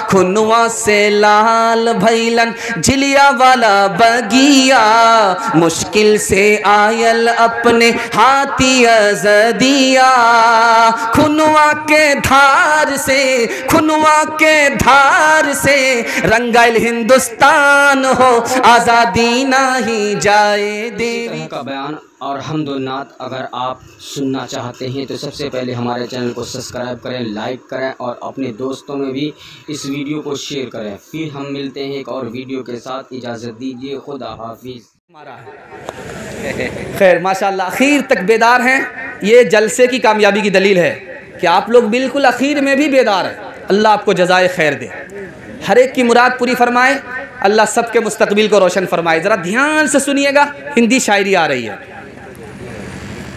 खुनवा से लाल भैलन झिलिया वाला बगिया, मुश्किल से आयल अपने हाथी अज़दिया। खुनवा के धार से, खुनवा के धार से रंगाइल हिंदुस्तान हो, आज़ादी नहीं जाए देवी का बयान और हम्दुन्नात अगर आप सुनना चाहते हैं तो सबसे पहले हमारे चैनल को सब्सक्राइब करें, लाइक करें और अपने दोस्तों में भी इस वीडियो को शेयर करें। फिर हम मिलते हैं एक और वीडियो के साथ, इजाज़त दीजिए, खुदा हाफिज़। खैर माशाल्लाह आखिर तक बेदार हैं, ये जलसे की कामयाबी की दलील है कि आप लोग बिल्कुल आखिर में भी बेदार हैं। अल्लाह आपको जज़ाए खैर दे, हर एक की मुराद पूरी फरमाए, अल्लाह सबके मुस्तकबिल को रोशन फरमाए। ज़रा ध्यान से सुनिएगा, हिंदी शायरी आ रही है।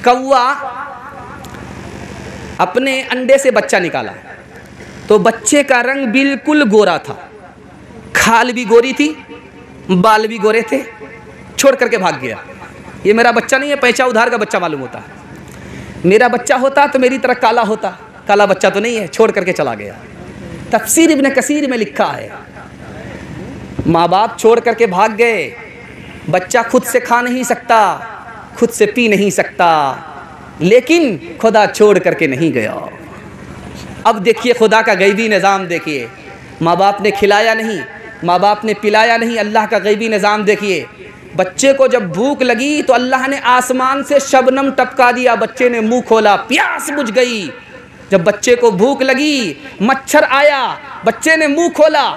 कौवा अपने अंडे से बच्चा निकाला तो बच्चे का रंग बिल्कुल गोरा था, खाल भी गोरी थी, बाल भी गोरे थे, छोड़ करके भाग गया। ये मेरा बच्चा नहीं है, पैसा उधार का बच्चा मालूम होता है। मेरा बच्चा होता तो मेरी तरह काला होता, काला बच्चा तो नहीं है, छोड़ करके चला गया। तफसीर इब्न कसीर में लिखा है, माँ बाप छोड़ करके भाग गए, बच्चा खुद से खा नहीं सकता, खुद से पी नहीं सकता, लेकिन खुदा छोड़ करके नहीं गया। अब देखिए खुदा का गैबी निज़ाम देखिए, माँ बाप ने खिलाया नहीं, माँ बाप ने पिलाया नहीं, अल्लाह का गैबी निज़ाम देखिए। बच्चे को जब भूख लगी तो अल्लाह ने आसमान से शबनम टपका दिया, बच्चे ने मुंह खोला, प्यास बुझ गई। जब बच्चे को भूख लगी, मच्छर आया, बच्चे ने मुंह खोला,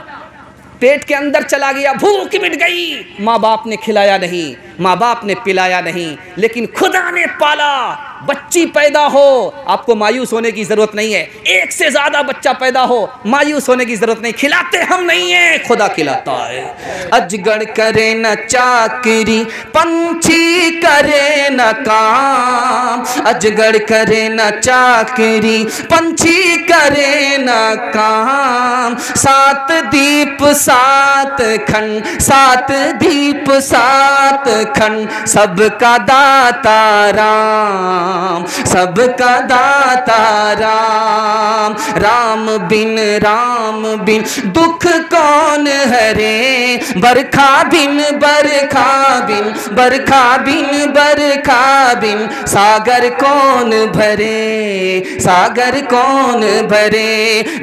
पेट के अंदर चला गया, भूख मिट गई। माँ बाप ने खिलाया नहीं, माँ बाप ने पिलाया नहीं, लेकिन खुदा ने पाला। बच्ची पैदा हो, आपको मायूस होने की ज़रूरत नहीं है। एक से ज़्यादा बच्चा पैदा हो, मायूस होने की ज़रूरत नहीं। खिलाते हम नहीं हैं, खुदा खिलाता है। अजगर करे न चाकरी, पंछी करे न काम, अजगर करे न चाकरी, पंछी करे न काम। सात दीप सात खंड, सात दीप सात खंड, सबका दाता राम, सबका दाता राम। राम बिन दुख कौन हरे, बरखा बिन बरखा बिन, बरखा बिन बरखा बिन, सागर कौन भरे, सागर कौन भरे।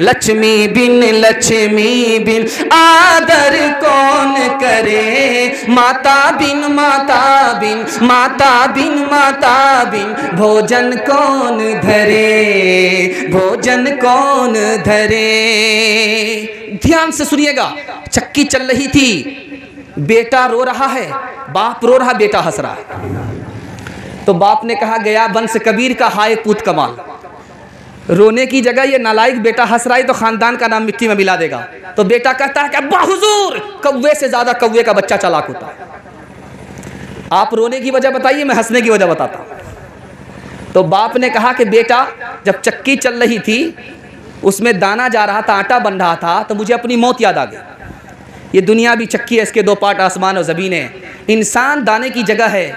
लक्ष्मी बिन आदर कौन करे, माता बिन माता बिन भोजन कौन धरे, भोजन कौन धरे। ध्यान से सुनिएगा, चक्की चल रही थी, बेटा रो रहा है, बाप रो रहा, बेटा हंस रहा है। तो बाप ने कहा, गया बंस कबीर का हाय पूत कमाल। रोने की जगह ये नालायक बेटा हंस रहा है तो खानदान का नाम मिट्टी में मिला देगा। तो बेटा कहता है कि अब्बा हुजूर, कौवे से ज्यादा कौवे का बच्चा चालाक होता है। आप रोने की वजह बताइए, मैं हंसने की वजह बताता हूं। तो बाप ने कहा कि बेटा, जब चक्की चल रही थी, उसमें दाना जा रहा था, आटा बन रहा था, तो मुझे अपनी मौत याद आ गई। ये दुनिया भी चक्की है, इसके दो पार्ट आसमान और ज़मीन है। इंसान दाने की जगह है,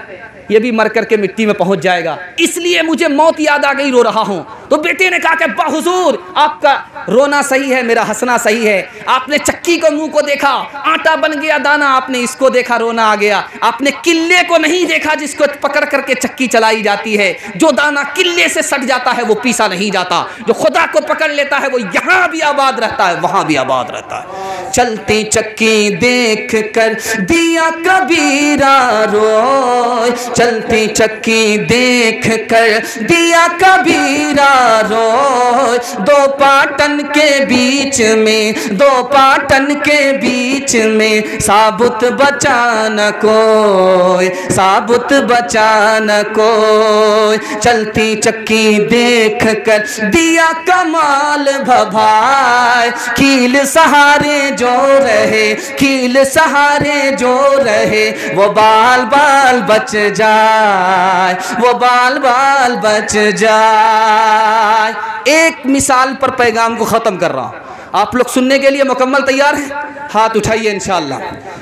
ये भी मर करके मिट्टी में पहुंच जाएगा, इसलिए मुझे मौत याद आ गई, रो रहा हूं। तो बेटे ने कहा कि अब्बा हुजूर, आपका रोना सही है, मेरा हंसना सही है। आपने चक्की को मुंह को देखा, आटा बन गया दाना, आपने इसको देखा, रोना आ गया। आपने किल्ले को नहीं देखा, जिसको पकड़ करके चक्की चलाई जाती है। जो दाना किल्ले से सट जाता है वो पीसा नहीं जाता, जो खुदा को पकड़ लेता है वो यहाँ भी आबाद रहता है, वहां भी आबाद रहता है। चलती चक्की देख कर दिया कबीरा रोए, चलती चक्की देख कर दिया कबीरा रोए। दो पाटन के बीच में, दो पाटन के बीच में, साबुत बचा न कोई, साबुत बचा न कोई। चलती चक्की देख कर दिया कमाल भभाए, कील सहारे जो रहे, कील सहारे जो रहे, वो बाल बाल बच जाए, वो बाल बाल बच जाए। एक मिसाल पर पैगाम को ख़त्म कर रहा हूँ, आप लोग सुनने के लिए मुकम्मल तैयार हैं? हाथ उठाइए इंशाअल्लाह।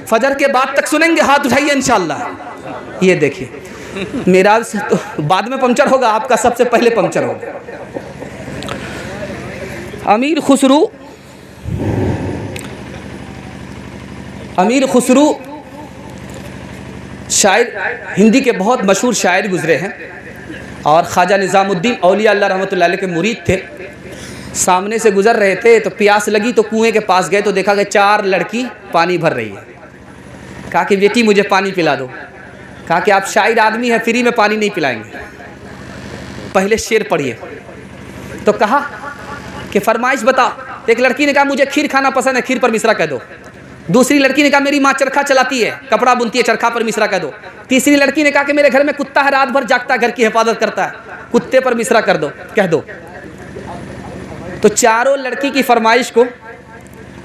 फजर के बाद तक सुनेंगे, हाथ उठाइए इंशाअल्लाह। ये देखिए, मेरा तो बाद में पंक्चर होगा, आपका सबसे पहले पंक्चर होगा। अमीर खुसरू अमीर खुसरू शायर, हिंदी के बहुत मशहूर शायर गुजरे हैं और ख्वाजा निज़ामुद्दीन औलिया अल्लाह रहमतुल्लाह अलैह के मुरीद थे। सामने से गुजर रहे थे तो प्यास लगी तो कुएं के पास गए तो देखा कि 4 लड़की पानी भर रही है। कहा कि बेटी मुझे पानी पिला दो। कहा कि आप शायर आदमी हैं, फ्री में पानी नहीं पिलाएंगे, पहले शेर पढ़िए। तो कहा कि फरमाइश बता। एक लड़की ने कहा मुझे खीर खाना पसंद है, खीर पर मिश्रा कह दो। दूसरी लड़की ने कहा मेरी माँ चरखा चलाती है, कपड़ा बुनती है, चरखा पर मिश्रा कह दो। तीसरी लड़की ने कहा कि मेरे घर में कुत्ता है, रात भर जागता है, घर की हिफाजत करता है, कुत्ते पर मिश्रा कर दो, कह दो। तो चारों लड़की की फरमाइश को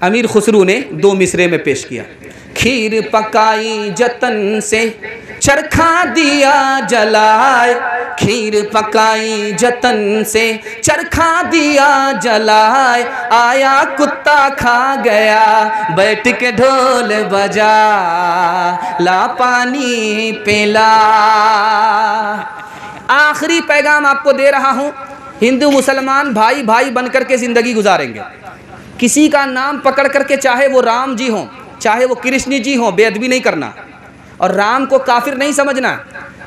अमीर खुसरू ने 2 मिसरे में पेश किया। खीर पकाई जतन से चरखा दिया जलाए, खीर पकाई जतन से चरखा दिया जलाए, आया कुत्ता खा गया बैठ के ढोल बजा, ला पानी पिला। आखिरी पैगाम आपको दे रहा हूँ, हिंदू मुसलमान भाई भाई बनकर के ज़िंदगी गुजारेंगे। किसी का नाम पकड़ करके, चाहे वो राम जी हों चाहे वो कृष्ण जी हों, बेअदबी नहीं करना। और राम को काफिर नहीं समझना,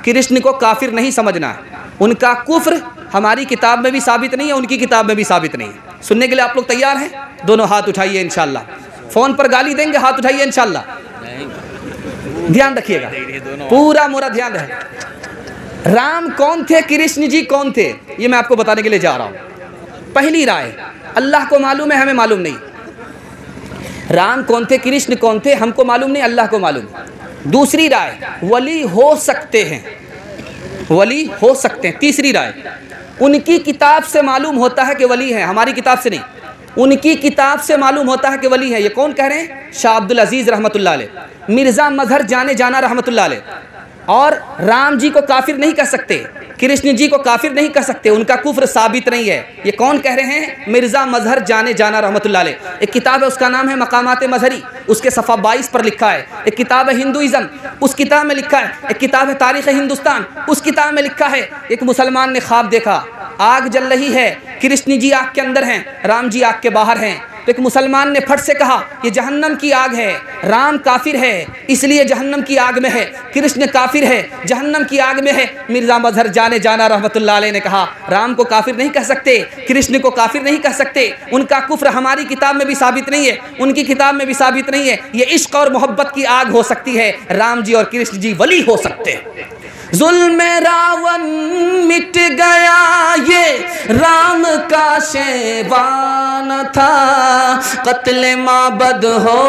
कृष्ण को काफिर नहीं समझना। उनका कुफ्र हमारी किताब में भी साबित नहीं है, उनकी किताब में भी साबित नहीं है। सुनने के लिए आप लोग तैयार हैं? दोनों हाथ उठाइए इंशाल्लाह। फ़ोन पर गाली देंगे, हाथ उठाइए इंशाल्लाह। ध्यान रखिएगा, पूरा मोरा ध्यान रहे। राम कौन थे, कृष्ण जी कौन थे, ये मैं आपको बताने के लिए जा रहा हूँ। पहली राय, अल्लाह को मालूम है, हमें मालूम नहीं। राम कौन थे, कृष्ण कौन थे, हमको मालूम नहीं, अल्लाह को मालूम। दूसरी राय, वली हो सकते हैं, वली हो सकते हैं। तीसरी राय, उनकी किताब से मालूम होता है कि वली हैं, हमारी किताब से नहीं, उनकी किताब से मालूम होता है कि वली हैं। ये कौन कह रहे हैं? शाह अब्दुल अजीज़ रहमतुल्लाह अलैह, मिर्ज़ा मजहर जाने जाना रहमतुल्लाह अलैह। और राम जी को काफिर नहीं कह सकते, कृष्ण जी को काफिर नहीं कह सकते, उनका कुफ्र साबित नहीं है। ये कौन कह रहे हैं? मिर्ज़ा मजहर जाने जाना रहमतुल्लाह अलैह। एक किताब है, उसका नाम है मकामात मजहरी, उसके सफ़ा 22 पर लिखा है। एक किताब है हिंदुइज़्म, उस किताब में लिखा है। एक किताब है तारीख़ हिंदुस्तान, उस किताब में लिखा है एक मुसलमान ने ख्वाब देखा, आग जल रही है, कृष्ण जी आग के अंदर हैं, राम जी आग के बाहर हैं। तो एक मुसलमान ने फट से कहा ये जहन्नम की आग है, राम काफिर है इसलिए जहन्नम की आग में है, कृष्ण काफिर है जहन्नम की आग में है। मिर्ज़ा मजहर जाने जाना रहमतुल्लाह अलैह ने कहा राम को काफिर नहीं कह सकते, कृष्ण को काफिर नहीं कह सकते, उनका कुफ्र हमारी किताब में भी साबित नहीं है, उनकी किताब में भी साबित नहीं है। ये इश्क और मोहब्बत की आग हो सकती है, राम जी और कृष्ण जी वली हो सकते हैं। जुल्म रावण मिट गया ये राम का शेवान था, कत्ले माबद हो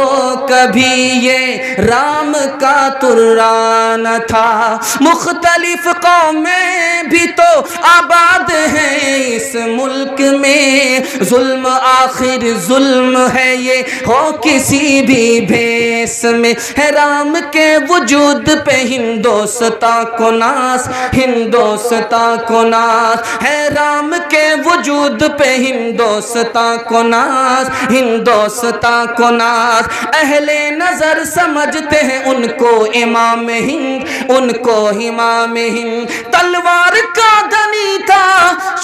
कभी ये राम का तुर्रान था। मुख्तलिफ कौमें भी तो आबाद हैं इस मुल्क में, जुल्म आखिर जुल्म है ये हो किसी भी भेस में, है राम के वजूद पे हिंदोस्तां को नास, हिंदोस्तां को नास, है राम के वजूद पे हिंदोस्तां को नास, हिंदोस्तां को नास। अहले नजर समझते हैं उनको इमाम हिंद, उनको इमाम हिंद। तलवार का धनी था,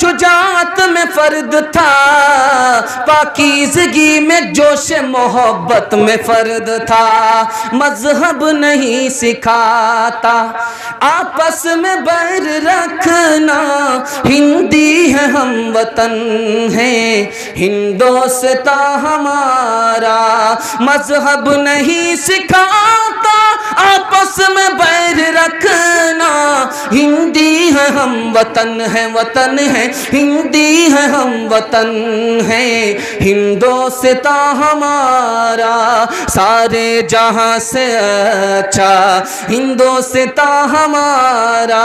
शुजाअत में फर्द था, पाकीज़गी में जोश मोहब्बत में फर्द था। मजहब नहीं सिखाता आपस में बैर रखना, हिंदी है हम वतन है हिंदोस्तां हमारा। मजहब नहीं सिखाता आपस में बैर रखना, हिंदी है हम वतन है, वतन है हिंदी है हम वतन है हिंदोस्तां हमारा। सारे जहां से अच्छा हिंदोस्तां हमारा,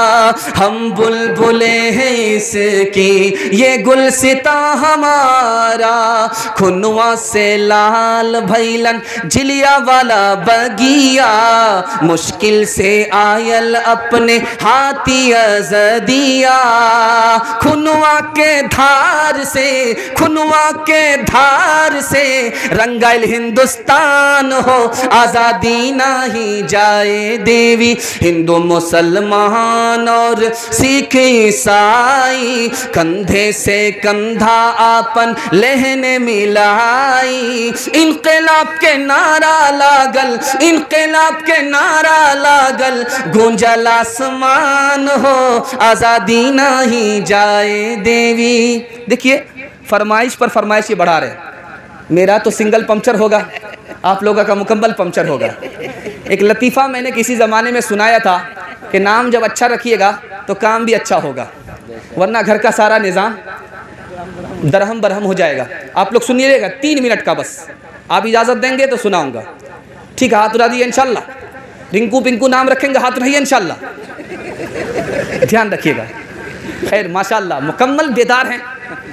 हम बुलबुले हैं इसकी ये गुलसिता हमारा। खुनवा से लाल भैलन झिलिया वाला बगिया, मुश्किल से आयल अपने हाथी अज़दिया, खुनवा के धार से, खुनवा के धार से रंगाइल हिंदुस्तान हो, आज़ादी नहीं जाए देवी। हिंदू मुसलमान और सिख ईसाई कंधे से कंधा आपन लहने मिलाई, इनकलाब के नारा लागल, इनकलाब के नारा लागल, गूंजल आसमान हो, आज़ादी नहीं जाए देवी। देखिए फरमाइश पर फरमाइश ये बढ़ा रहे हैं। मेरा तो सिंगल पंक्चर होगा, आप लोगों का मुकम्मल पंक्चर होगा। एक लतीफ़ा मैंने किसी ज़माने में सुनाया था कि नाम जब अच्छा रखिएगा तो काम भी अच्छा होगा, वरना घर का सारा निज़ाम दरहम बरहम हो जाएगा। आप लोग सुनिएगा, 3 मिनट का बस, आप इजाज़त देंगे तो सुनाऊंगा। ठीक है, हाथ उठा दिए इंशाल्लाह। रिंकू पिंकू नाम रखेंगे, हाथ उठाइए इंशाल्लाह, ध्यान रखिएगा। खैर माशाल्लाह मुकम्मल बेदार हैं।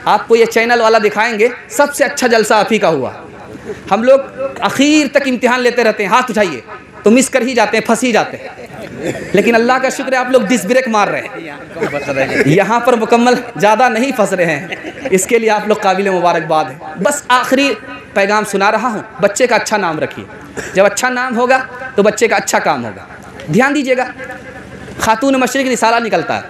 आपको ये चैनल वाला दिखाएंगे, सबसे अच्छा जलसा आप ही का हुआ। हम लोग आखिर तक इम्तिहान लेते रहते हैं, हाथ उठाइए तो मिस कर ही जाते हैं, फंस ही जाते हैं, लेकिन अल्लाह का शुक्र है आप लोग डिस ब्रेक मार रहे हैं, यहाँ पर मुकम्मल ज़्यादा नहीं फंस रहे हैं, इसके लिए आप लोग काबिल मुबारकबाद हैं। बस आखिरी पैगाम सुना रहा हूँ, बच्चे का अच्छा नाम रखिए। जब अच्छा नाम होगा तो बच्चे का अच्छा काम होगा। ध्यान दीजिएगा, खातून मशरिक रिसाला निकलता है,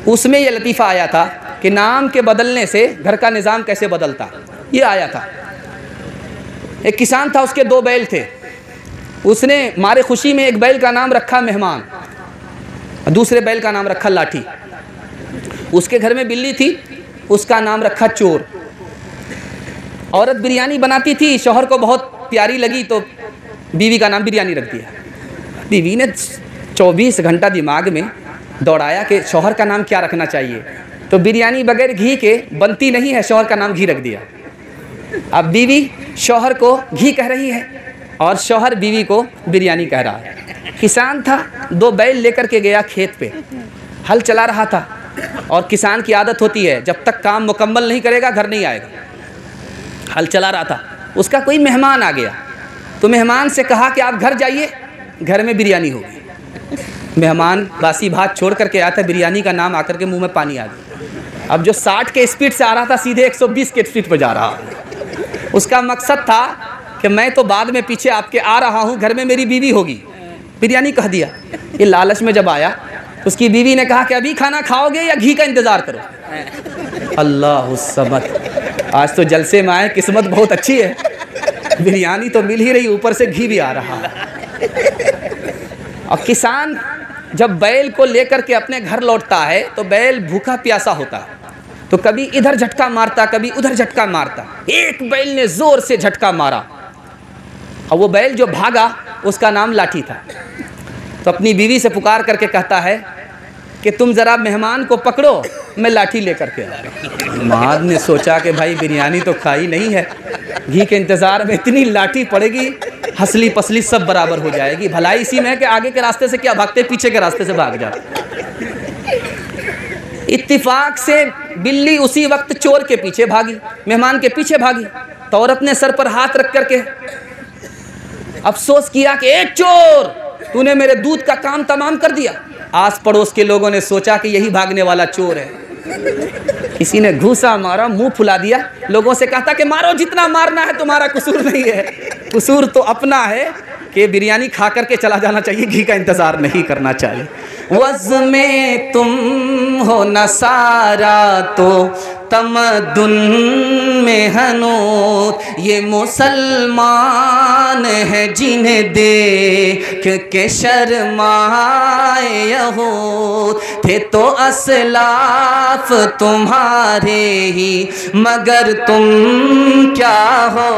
उसमें यह लतीफ़ा आया था कि नाम के बदलने से घर का निज़ाम कैसे बदलता, ये आया था। एक किसान था, उसके 2 बैल थे, उसने मारे खुशी में एक बैल का नाम रखा मेहमान, दूसरे बैल का नाम रखा लाठी। उसके घर में बिल्ली थी, उसका नाम रखा चोर। औरत बिरयानी बनाती थी, शौहर को बहुत प्यारी लगी तो बीवी का नाम बिरयानी रख दिया। बीवी ने 24 घंटा दिमाग में दौड़ाया कि शौहर का नाम क्या रखना चाहिए, तो बिरयानी बगैर घी के बनती नहीं है, शौहर का नाम घी रख दिया। अब बीवी शौहर को घी कह रही है और शौहर बीवी को बिरयानी कह रहा है। किसान था, 2 बैल लेकर के गया खेत पे, हल चला रहा था, और किसान की आदत होती है जब तक काम मुकम्मल नहीं करेगा घर नहीं आएगा। हल चला रहा था, उसका कोई मेहमान आ गया, तो मेहमान से कहा कि आप घर जाइए, घर में बिरयानी होगी। मेहमान बासी भात छोड़ करके आया था, बिरयानी का नाम आकर के मुंह में पानी आ गया। अब जो 60 के स्पीड से आ रहा था, सीधे 120 के स्पीड पर जा रहा। उसका मकसद था कि मैं तो बाद में पीछे आपके आ रहा हूँ, घर में मेरी बीवी होगी, बिरयानी कह दिया। ये लालच में जब आया, उसकी बीवी ने कहा कि अभी खाना खाओगे या घी का इंतज़ार करो। अल्लाह समद, आज तो जलसे में आए, किस्मत बहुत अच्छी है, बिरयानी तो मिल ही रही, ऊपर से घी भी आ रहा। और किसान जब बैल को लेकर के अपने घर लौटता है तो बैल भूखा प्यासा होता है, तो कभी इधर झटका मारता, कभी उधर झटका मारता। एक बैल ने ज़ोर से झटका मारा और वो बैल जो भागा उसका नाम लाठी था। तो अपनी बीवी से पुकार करके कहता है कि तुम ज़रा मेहमान को पकड़ो, मैं लाठी लेकर के आ। माद ने सोचा कि भाई बिरयानी तो खाई नहीं है, घी के इंतज़ार में इतनी लाठी पड़ेगी, हंसली पसली सब बराबर हो जाएगी। भलाई इसी में है कि आगे के रास्ते से क्या भागते, पीछे के रास्ते से भाग जाते। इत्तिफाक से बिल्ली उसी वक्त चोर के पीछे भागी, मेहमान के पीछे भागी। तो औरत ने सर पर हाथ रख करके अफसोस किया कि एक चोर, तूने मेरे दूध का काम तमाम कर दिया। आस पड़ोस के लोगों ने सोचा कि यही भागने वाला चोर है। किसी ने घूसा मारा, मुंह फुला दिया, लोगों से कहता कि मारो जितना मारना है, तुम्हारा कसूर नहीं है, कसूर तो अपना है कि बिरयानी खा करके चला जाना चाहिए, घी का इंतज़ार नहीं करना चाहिए। वज़ में तुम हो नसारा तो तमद्दुन में हनूत, ये मुसलमान है जिन्हें देख के शर्माए यहूद। थे तो असलाफ तुम्हारे ही, मगर तुम क्या हो,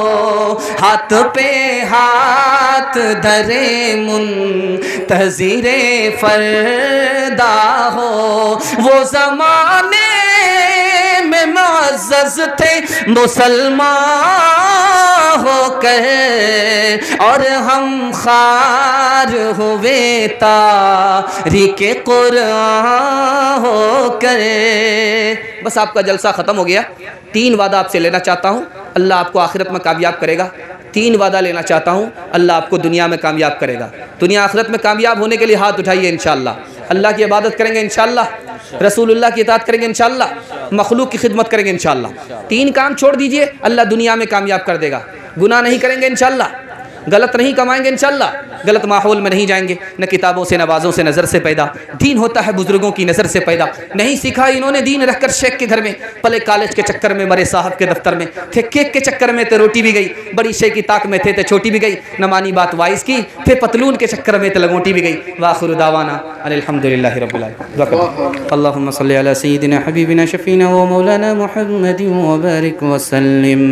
हाथ पे हाथ धरे मुंतज़िरे फरदा हो। वो ज़माने में मुअज़्ज़ज़ थे मुसलमान होकर, और हम खार हुए तारीके कुरान होकर। बस आपका जलसा ख़त्म हो गया। 3 वादा आपसे लेना चाहता हूँ, अल्लाह आपको आखिरत में कामयाब करेगा। 3 वादा लेना चाहता हूँ, अल्लाह आपको दुनिया में कामयाब करेगा। दुनिया आखिरत में कामयाब होने के लिए हाथ उठाइए इंशाअल्लाह। अल्लाह की इबादत करेंगे इंशाअल्लाह, रसूलुल्लाह की इताअत करेंगे इंशाअल्लाह, मखलूक की खिदमत करेंगे इंशाअल्लाह। 3 काम छोड़ दीजिए, अल्लाह दुनिया में कामयाब कर देगा। गुनाह नहीं करेंगे इंशाअल्लाह, गलत नहीं कमाएंगे इंशाअल्लाह, गलत माहौल में नहीं जाएंगे, न किताबों से नवाज़ों से नज़र से पैदा। दीन होता है बुज़ुर्गों की नज़र से पैदा। नहीं सीखा इन्होंने दीन रहकर शेख के घर में, पले कॉलेज के चक्कर में, मरे साहब के दफ्तर में थे, केक के चक्कर में तो रोटी भी गई, बड़ी शेख की ताक में थे तो छोटी भी गई, न मानी बात वाइस की, थे पतलून के चक्कर में तो लगोटी भी गई। वाखिरु दावाना अल्हम्दुलिल्लाहि रब्बिल आलमीन। अल्लाहुम्मा सल्लि अला सय्यिदिना हबीबिना शफीना व मौलाना मुहम्मदिन व बारिक व सल्लिम।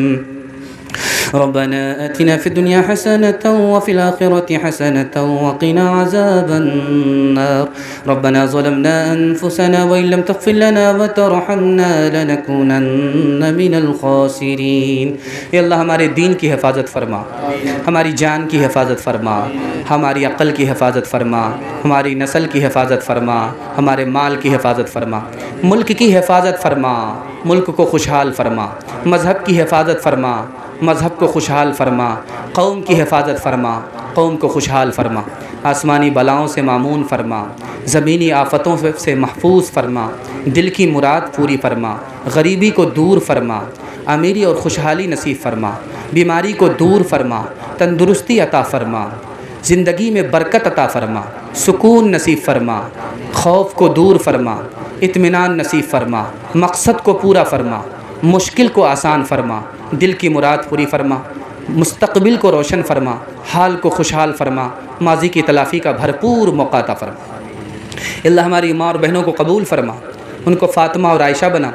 रब्बना आतिना फिद दुनिया हसनतन व फिल आखिरति हसनतन व क़िना अज़ाबन्नार। रब्बना ज़लमना अनफुसना व इन लम तग़फ़िर लना व तरहमना लनकूनन्न मिनल ख़ासिरीन। या अल्लाह हमारे दीन की हिफाजत फरमा, हमारी जान की हिफाजत फरमा, हमारी अक़ल की हिफाजत फरमा, हमारी नस्ल की हिफाजत फरमा, हमारे माल की हिफाजत फरमा, मुल्क की हिफाजत फरमा, मुल्क को खुशहाल फरमा, मज़हब की हिफाजत फरमा, मज़हब को खुशहाल फरमा, कौम की हिफाजत फरमा, कौम को खुशहाल फरमा, आसमानी बलाओं से मामून फरमा, ज़मीनी आफ़तों से महफूज फरमा, दिल की मुराद पूरी फरमा, गरीबी को दूर फरमा, अमीरी और खुशहाली नसीब फरमा, बीमारी को दूर फरमा, तंदुरुस्ती अता फरमा, ज़िंदगी में बरकत अता फरमा, सुकून नसीब फरमा, खौफ को दूर फरमा, इत्मीनान नसीब फरमा, मकसद को पूरा फरमा, मुश्किल को आसान फरमा, दिल की मुराद पूरी फरमा, मुस्तक़बिल को रोशन फरमा, हाल को खुशहाल फरमा, माजी की तलाफ़ी का भरपूर मौका अता फरमा। अल्लाह हमारी माँ और बहनों को कबूल फरमा, उनको फ़ातिमा और आयशा बना,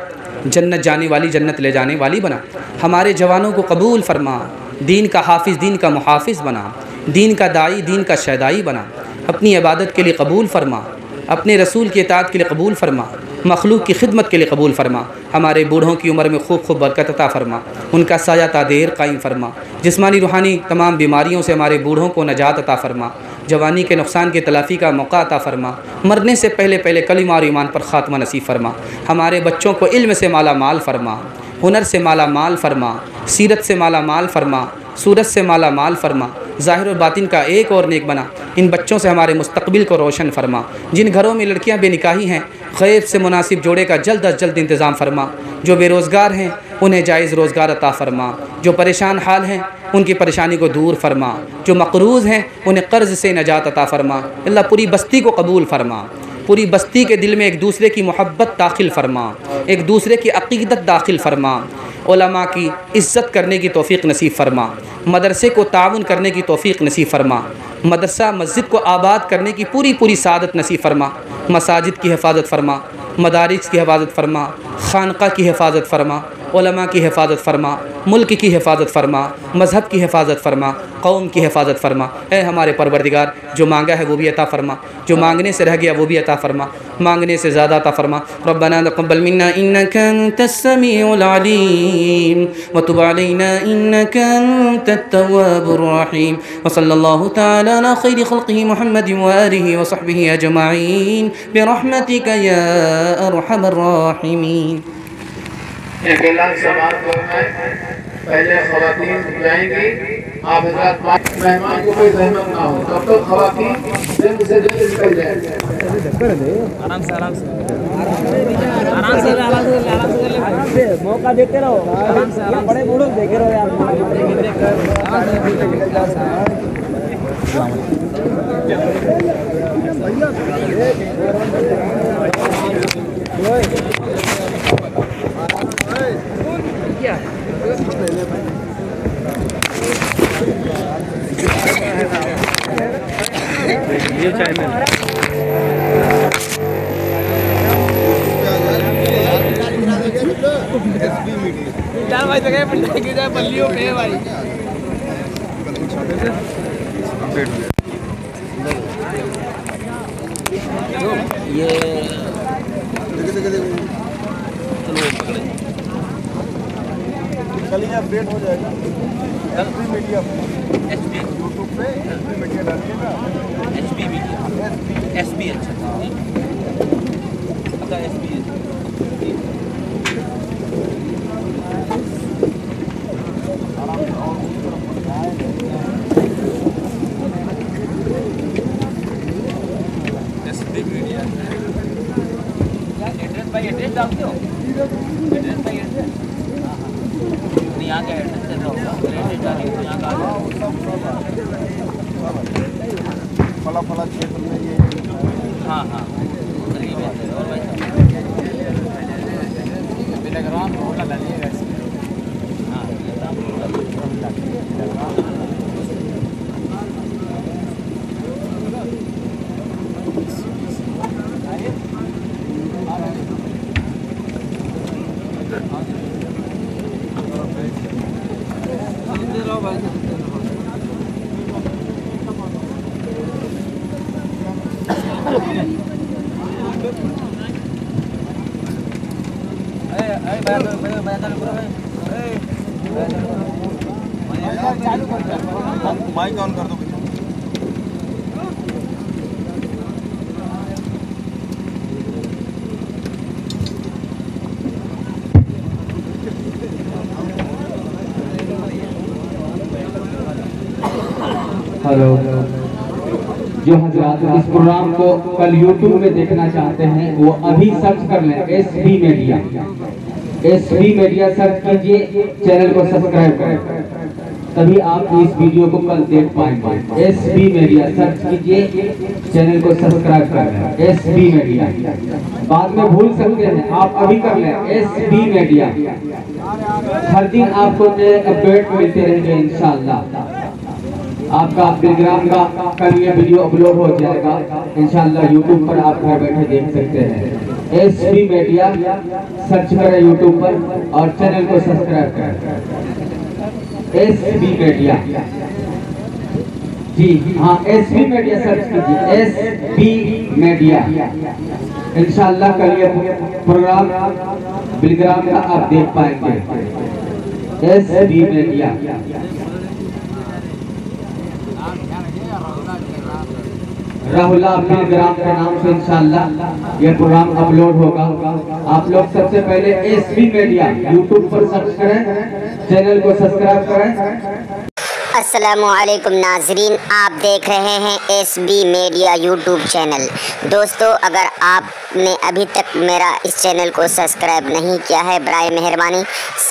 जन्नत जाने वाली, जन्नत ले जाने वाली बना। हमारे जवानों को कबूल फरमा, दीन का हाफिज़, दीन का मुहाफ़िज़ बना, दीन का दाई, दीन का शहदाई बना। अपनी इबादत के लिए कबूल फरमा, अपने रसूल की इताअत के लिए कबूल फरमा, मखलूक की खिदमत के लिए कबूल फरमा। हमारे बूढ़ों की उम्र में खूब खूब बरकत अता फरमा, उनका साया तादेर कायम फरमा। जिस्मानी रूहानी तमाम बीमारियों से हमारे बूढ़ों को नजात अता फरमा, जवानी के नुकसान की तलाफ़ी का मौका अता फरमा, मरने से पहले पहले कलिमा और ईमान पर ख़ात्मा नसीब फरमा। हमारे बच्चों को इल्म से माला माल फरमा, हुनर से माला माल फरमा, सीरत से माला माल फरमा, सूरत से माला माल फरमा, ज़ाहिर और बातिन का एक और नेक बना। इन बच्चों से हमारे मुस्तक़बिल को रोशन फरमा। जिन घरों में लड़कियां बेनिकाही हैं, ग़ैब से मुनासिब जोड़े का जल्द अज जल्द इंतज़ाम फरमा। जो बेरोज़गार हैं उन्हें जायज़ रोज़गार अता फरमा, जो परेशान हाल हैं उनकी परेशानी को दूर फरमा, जो मक़रूज़ हैं उन्हें कर्ज़ से नजात अता फरमा। अल्लाह पूरी बस्ती को कबूल फरमा, पूरी बस्ती के दिल में एक दूसरे की मोहब्बत दाखिल फरमा, एक दूसरे की अक़ीदत दाखिल फरमा, उलमा की इज़्ज़त करने की तौफ़ीक़ नसीब फरमा, मदरसे को ताउन करने की तौफ़ीक़ नसीब फरमा, मदरसा मस्जिद को आबाद करने की पूरी पूरी सादत नसीब फरमा, मसाजिद की हिफाजत फरमा, मदारिस की हिफाजत फरमा, खानका की हिफाजत फरमा, उलमा की हिफाजत फरमा, मुल्क की हिफाजत फरमा, मज़हब की हिफाजत फरमा, कौम की हिफाजत फरमा। ऐ हमारे परवरदिगार, जो मांगा है वो भी अता फरमा, जो मांगने से रह गया वो भी अता फरमा, मांगने से ज़्यादा अता फरमा। रब्बना तक़ब्बल मिन्ना इन्नका अंतस समीउल अलीम व तुब अलैना इन्नका अंतत तव्वाबुर रहीम व सल्लल्लाहु तआला अला खैरि खल्क़िही मुहम्मदिन व आलिहि व सहबिही अजमईन बिरहमतिका या अरहमर राहिमीन। एलान समाप्त करना है। पहले ख़वातीन जाएंगी, आप हज़रात मेहमान को कोई ज़हमत ना हो, तब तो ख़वातीन जल्द से जल्द निकल जाएंगे। आराम से आराम से आराम से आराम से मौका देते रहो, आराम से आराम बड़े बूढ़ों देखे रहो यार। ये चैनल चार भाई जगह पिंडा की जाए बल्लियों पे भाई ये कल ये अपडेट हो जाएगा। एसपी मीडिया एसपी यूट्यूब पे एसपी मीडिया डालिएगा। एसपी मीडिया एसपी अच्छा एसपी आराम से और नाला फला क्षेत्र में ये हाँ हाँ चलिए बेहतर है। और भाई बिलग्राम होटल डालिएगा इसमें। हाँ बिलग्राम माइक ऑन कर दो। हेलो, जो हजरात इस प्रोग्राम को कल YouTube में देखना चाहते हैं वो अभी सर्च कर लें SB media. SB media search कीजिए, चैनल को सब्सक्राइब करें, तभी आप इस वीडियो को कल देख पाएंगे। SB मीडिया सर्च कीजिए, चैनल को सब्सक्राइब करें, SB मीडिया। बाद में भूल सकते हैं, आप अभी कर लें SB मीडिया। हर दिन आपको नए अपडेट मिलते रहेंगे इंशाल्लाह। आपका टेलीग्राम का कल ये वीडियो अपलोड हो जाएगा इंशाल्लाह, यूट्यूब पर आप घर बैठे देख सकते हैं। SB मीडिया सर्च करें यूट्यूब पर और चैनल को सब्सक्राइब करें। SB मीडिया, जी हाँ SB मीडिया सर्च कीजिए, SB मीडिया। इंशाल्लाह कल ये प्रोग्राम टेलीग्राम का आप देख पाएंगे। SB media. राहुला टेलीग्राम के नाम से इंशाल्लाह ये प्रोग्राम अपलोड होगा। आप लोग सबसे पहले SB मीडिया यूट्यूब पर सर्च करें, चैनल को सब्सक्राइब करें। अस्सलामुअलैकुम नाजरीन, आप देख रहे हैं SB मीडिया यूट्यूब चैनल। दोस्तों, अगर आपने अभी तक मेरा इस चैनल को सब्सक्राइब नहीं किया है, बराए मेहरबानी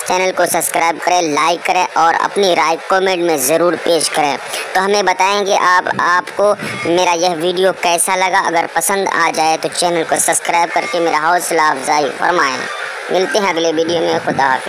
चैनल को सब्सक्राइब करें, लाइक करें और अपनी राय कमेंट में ज़रूर पेश करें। तो हमें बताएंगे आपको मेरा यह वीडियो कैसा लगा। अगर पसंद आ जाए तो चैनल को सब्सक्राइब करके मेरा हौसला अफजाई फरमाएँ। मिलते हैं अगले वीडियो में। खुदा हाफिज़।